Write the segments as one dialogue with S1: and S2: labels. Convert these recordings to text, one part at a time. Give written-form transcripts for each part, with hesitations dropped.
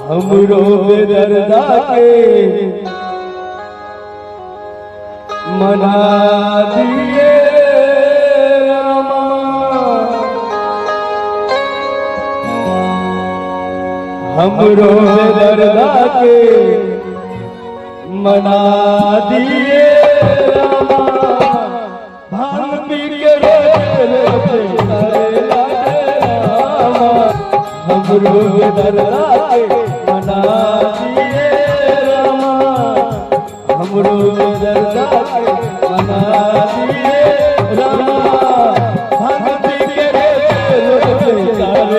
S1: हमरो बेदर्दा के मना दिए रामा, हमरो बेदर्दा के मना दिए रामा, भांग पी के रोते रामा, हमरो बेदर्दा के मना दिए रामा, हमरो बेदर्दा के मना दिए रामा, भांग पी के रोते रामा।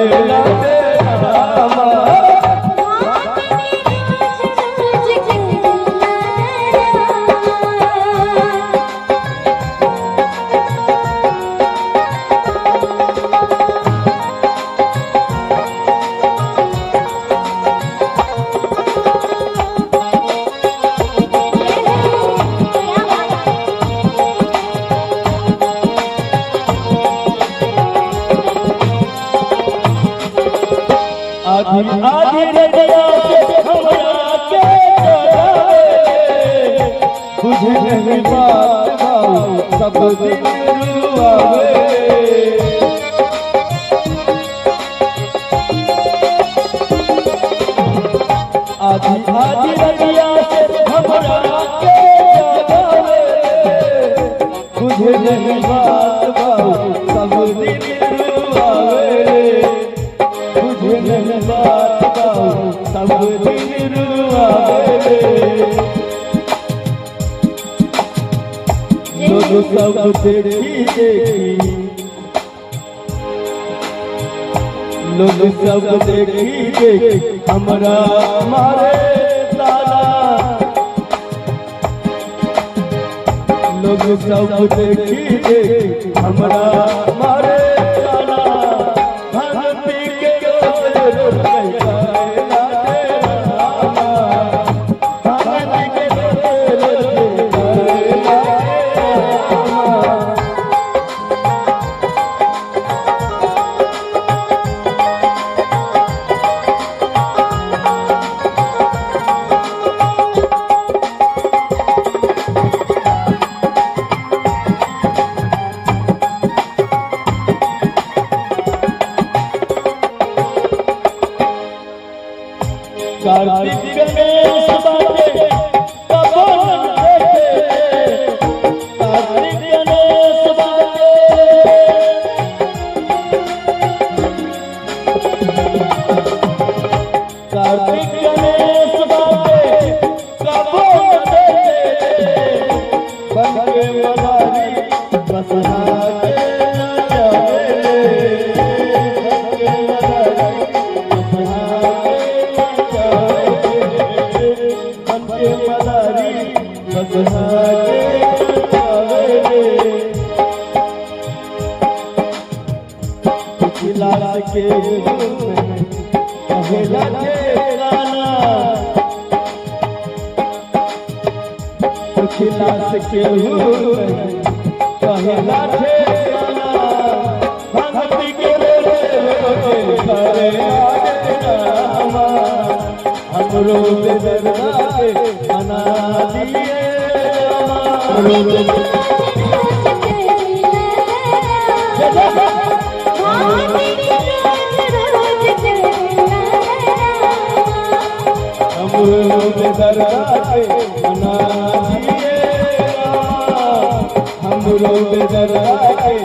S1: आधी आधी रतिया से हमरा के जगावे, बुझे नहीं बात भाऊ सब दिन रुआवे। आधी आधी रतिया से हमरा के जगावे, बुझे नहीं बात भाऊ सब दिन रुआवे। नहीं बात सब दिन रुआवे, लोग सब देखी देखी, लोग सब देखी देखी हमरा मारे ताला, लोग सब देखी देखी हमरा मारे ताला, भांग पी के कार्तिक गणेश बाटे कबो न देखे, कार्तिक गणेश बाटे, कार्तिक गणेश बाटे कबो न देखे, बन के मदारी बसहा के न जावे, बन के मदारी बसहा मदारी बसहा के जावे। खिलास के कहेला ठेकाना, खिलास के कहेला ठेकाना, भक्ति के करे रामा, हमरो बेदर्दा के मना दिए रामा, हमरो बेदर्दा के मना दिए रामा, हमरो बेदर्दा के